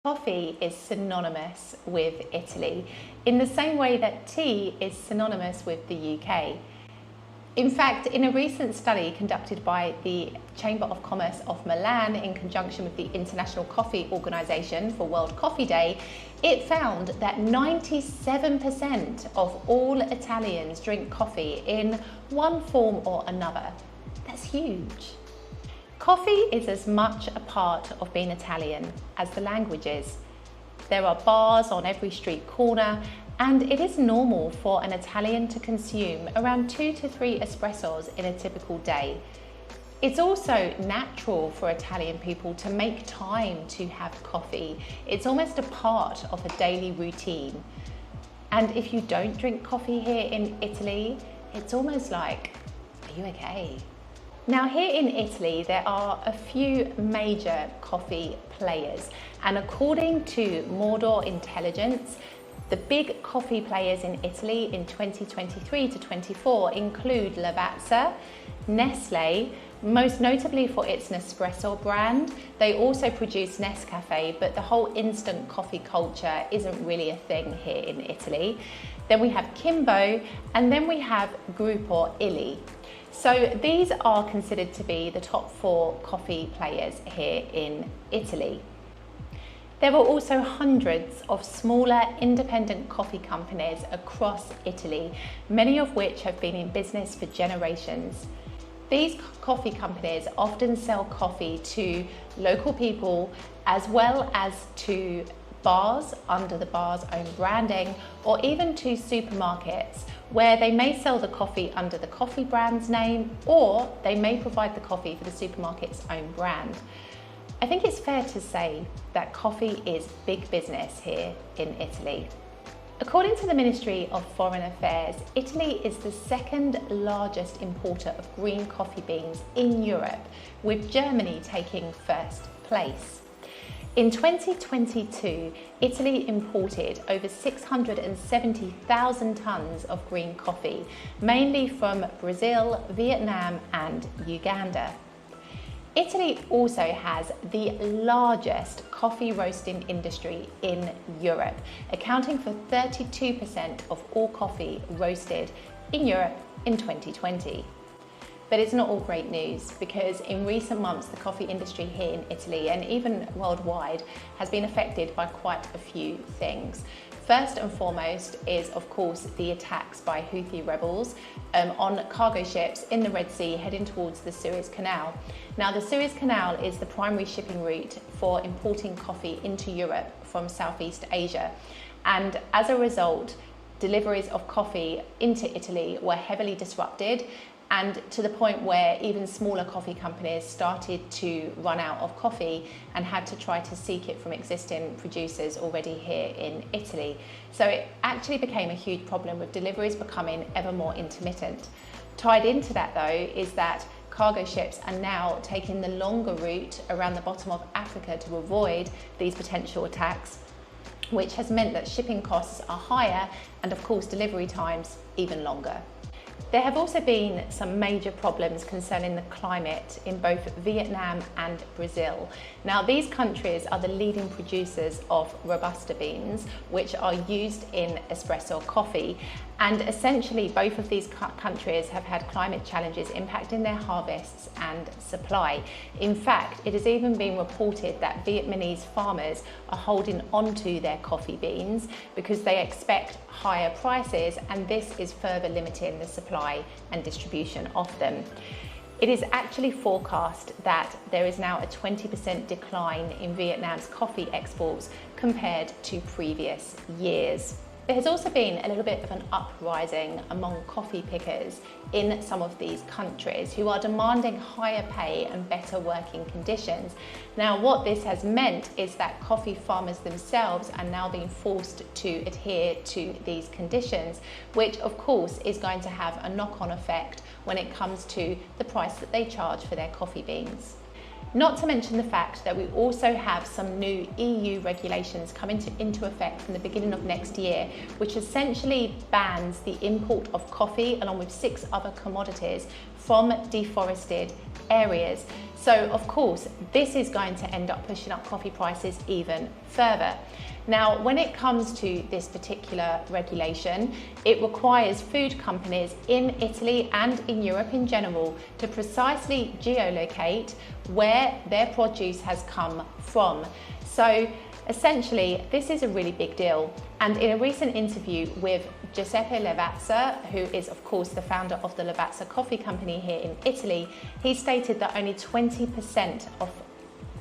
Coffee is synonymous with Italy, in the same way that tea is synonymous with the UK. In fact, in a recent study conducted by the Chamber of Commerce of Milan in conjunction with the International Coffee Organization for World Coffee Day, it found that 97% of all Italians drink coffee in one form or another. That's huge. Coffee is as much a part of being Italian as the language is. There are bars on every street corner, and it is normal for an Italian to consume around 2 to 3 espressos in a typical day. It's also natural for Italian people to make time to have coffee. It's almost a part of a daily routine. And if you don't drink coffee here in Italy, it's almost like, are you okay? Now here in Italy, there are a few major coffee players, and according to Mordor Intelligence, the big coffee players in Italy in 2023 to 24 include Lavazza, Nestlé, most notably for its Nespresso brand. They also produce Nescafe, but the whole instant coffee culture isn't really a thing here in Italy. Then we have Kimbo, and then we have Gruppo Illy. So these are considered to be the top 4 coffee players here in Italy. There are also hundreds of smaller independent coffee companies across Italy, many of which have been in business for generations. These coffee companies often sell coffee to local people as well as to bars under the bar's own branding, or even to supermarkets where they may sell the coffee under the coffee brand's name, or they may provide the coffee for the supermarket's own brand. I think it's fair to say that coffee is big business here in Italy. According to the Ministry of Foreign Affairs, Italy is the second largest importer of green coffee beans in Europe, with Germany taking first place. In 2022, Italy imported over 670,000 tonnes of green coffee, mainly from Brazil, Vietnam and Uganda. Italy also has the largest coffee roasting industry in Europe, accounting for 32% of all coffee roasted in Europe in 2020. But it's not all great news, because in recent months the coffee industry here in Italy and even worldwide has been affected by quite a few things. First and foremost is, of course, the attacks by Houthi rebels on cargo ships in the Red Sea heading towards the Suez Canal. Now, the Suez Canal is the primary shipping route for importing coffee into Europe from Southeast Asia, and as a result, deliveries of coffee into Italy were heavily disrupted, and to the point where even smaller coffee companies started to run out of coffee and had to try to seek it from existing producers already here in Italy. So it actually became a huge problem, with deliveries becoming ever more intermittent. Tied into that though is that cargo ships are now taking the longer route around the bottom of Africa to avoid these potential attacks, which has meant that shipping costs are higher and of course delivery times even longer. There have also been some major problems concerning the climate in both Vietnam and Brazil. Now, these countries are the leading producers of Robusta beans, which are used in espresso coffee. And essentially, both of these countries have had climate challenges impacting their harvests and supply. In fact, it has even been reported that Vietnamese farmers are holding onto their coffee beans because they expect higher prices, and this is further limiting the supply and distribution of them. It is actually forecast that there is now a 20% decline in Vietnam's coffee exports compared to previous years. There has also been a little bit of an uprising among coffee pickers in some of these countries who are demanding higher pay and better working conditions. Now, what this has meant is that coffee farmers themselves are now being forced to adhere to these conditions, which of course is going to have a knock-on effect when it comes to the price that they charge for their coffee beans. Not to mention the fact that we also have some new EU regulations coming into effect from the beginning of next year, which essentially bans the import of coffee along with 6 other commodities from deforested areas. So of course, this is going to end up pushing up coffee prices even further. Now, when it comes to this particular regulation, it requires food companies in Italy and in Europe in general to precisely geolocate where their produce has come from. So essentially, this is a really big deal. And in a recent interview with Giuseppe Lavazza, who is of course the founder of the Lavazza Coffee Company here in Italy, he stated that only 20% of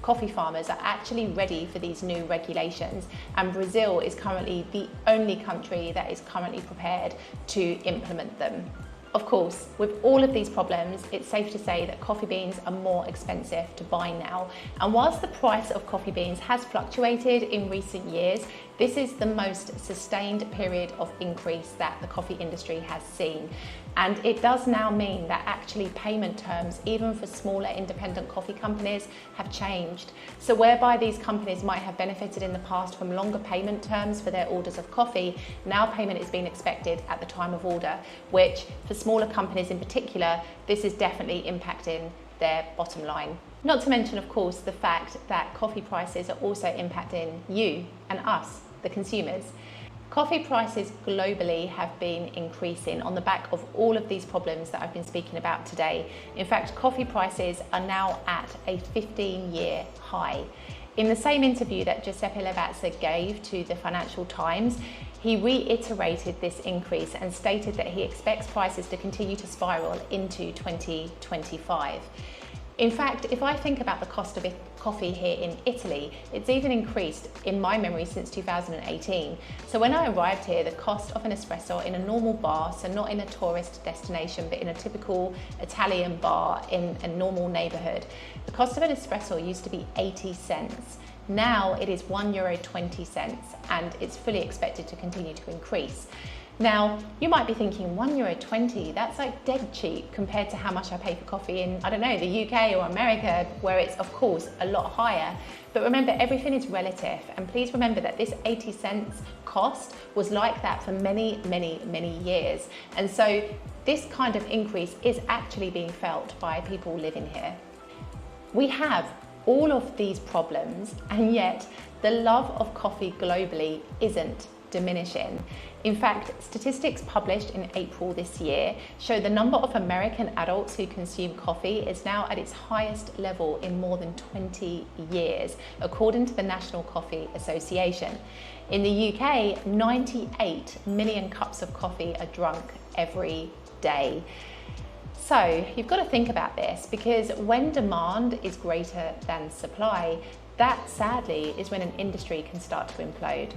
coffee farmers are actually ready for these new regulations, and Brazil is currently the only country that is currently prepared to implement them. Of course, with all of these problems, it's safe to say that coffee beans are more expensive to buy now. And whilst the price of coffee beans has fluctuated in recent years, this is the most sustained period of increase that the coffee industry has seen. And it does now mean that actually payment terms, even for smaller independent coffee companies, have changed. So whereby these companies might have benefited in the past from longer payment terms for their orders of coffee, now payment is being expected at the time of order, which for smaller companies in particular, this is definitely impacting their bottom line. Not to mention, of course, the fact that coffee prices are also impacting you and us, the consumers. Coffee prices globally have been increasing on the back of all of these problems that I've been speaking about today. In fact, coffee prices are now at a 15-year high. In the same interview that Giuseppe Lavazza gave to the Financial Times, he reiterated this increase and stated that he expects prices to continue to spiral into 2025. In fact, if I think about the cost of coffee here in Italy, it's even increased in my memory since 2018. So when I arrived here, the cost of an espresso in a normal bar, so not in a tourist destination, but in a typical Italian bar in a normal neighborhood, the cost of an espresso used to be 80 cents. Now it is €1.20, and it's fully expected to continue to increase. Now, you might be thinking €1.20, that's like dead cheap compared to how much I pay for coffee in, I don't know, the UK or America, where it's of course a lot higher. But remember, everything is relative. And please remember that this 80 cents cost was like that for many, many, many years. And so this kind of increase is actually being felt by people living here. We have all of these problems, and yet the love of coffee globally isn't diminishing. In fact, statistics published in April this year show the number of American adults who consume coffee is now at its highest level in more than 20 years, according to the National Coffee Association. In the UK, 98 million cups of coffee are drunk every day. So you've got to think about this, because when demand is greater than supply, that sadly is when an industry can start to implode.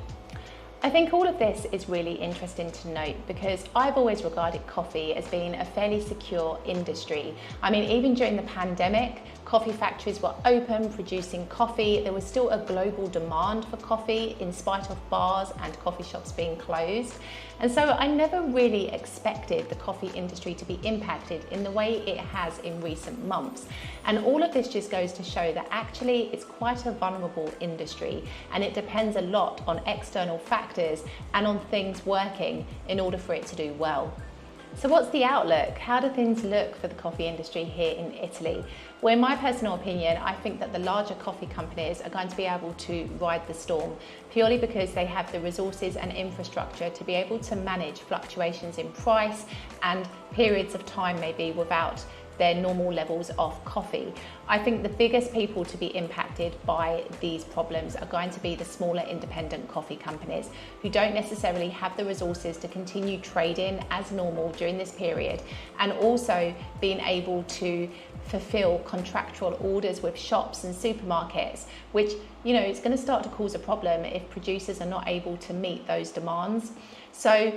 I think all of this is really interesting to note, because I've always regarded coffee as being a fairly secure industry. I mean, even during the pandemic, coffee factories were open, producing coffee. There was still a global demand for coffee in spite of bars and coffee shops being closed. And so I never really expected the coffee industry to be impacted in the way it has in recent months. And all of this just goes to show that actually it's quite a vulnerable industry, and it depends a lot on external factors and on things working in order for it to do well. So what's the outlook? How do things look for the coffee industry here in Italy? Well, in my personal opinion, I think that the larger coffee companies are going to be able to ride the storm, purely because they have the resources and infrastructure to be able to manage fluctuations in price and periods of time maybe without their normal levels of coffee. I think the biggest people to be impacted by these problems are going to be the smaller independent coffee companies, who don't necessarily have the resources to continue trading as normal during this period, and also being able to fulfill contractual orders with shops and supermarkets, which, you know, is going to start to cause a problem if producers are not able to meet those demands. So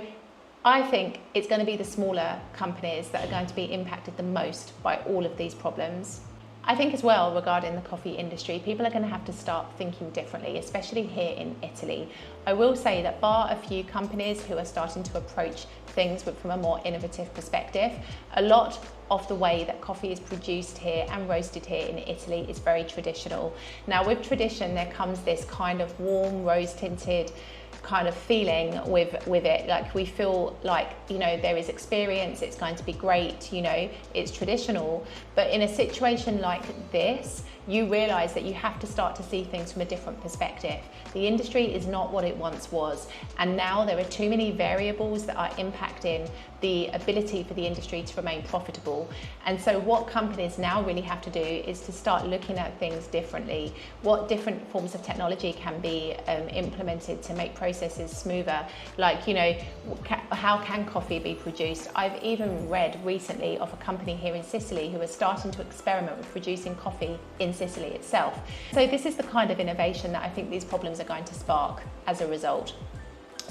I think it's going to be the smaller companies that are going to be impacted the most by all of these problems. I think as well, regarding the coffee industry, people are going to have to start thinking differently, especially here in Italy. I will say that bar a few companies who are starting to approach things from a more innovative perspective, a lot of the way that coffee is produced here and roasted here in Italy is very traditional. Now, with tradition, there comes this kind of warm, rose-tinted kind of feeling with it. Like, we feel like, you know, there is experience, it's going to be great, you know, it's traditional. But in a situation like this, you realise that you have to start to see things from a different perspective. The industry is not what it once was, and now there are too many variables that are impacting the ability for the industry to remain profitable. And so what companies now really have to do is to start looking at things differently. What different forms of technology can be implemented to make processes smoother? Like, you know, how can coffee be produced? I've even read recently of a company here in Sicily who are starting to experiment with producing coffee in Sicily itself. So this is the kind of innovation that I think these problems are going to spark as a result.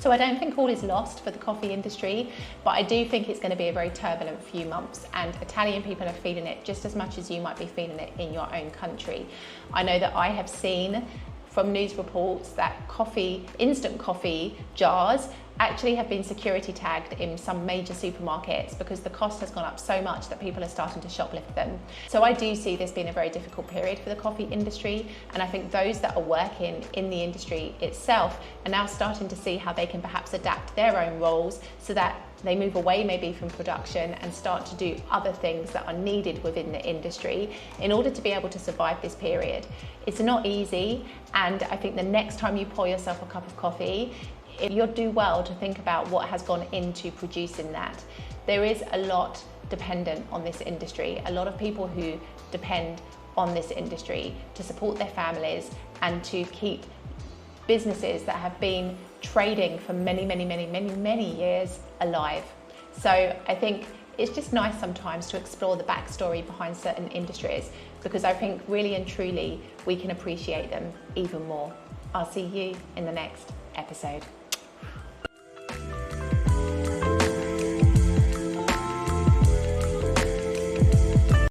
So I don't think all is lost for the coffee industry, but I do think it's going to be a very turbulent few months, and Italian people are feeling it just as much as you might be feeling it in your own country. I know that I have seen from news reports that instant coffee jars actually have been security tagged in some major supermarkets because the cost has gone up so much that people are starting to shoplift them. So I do see this being a very difficult period for the coffee industry, and I think those that are working in the industry itself are now starting to see how they can perhaps adapt their own roles so that they move away maybe from production and start to do other things that are needed within the industry in order to be able to survive this period. It's not easy, and I think the next time you pour yourself a cup of coffee, you'll do well to think about what has gone into producing that. There is a lot dependent on this industry, a lot of people who depend on this industry to support their families and to keep businesses that have been trading for many years alive. So I think it's just nice sometimes to explore the backstory behind certain industries, because I think really and truly we can appreciate them even more. I'll see you in the next episode.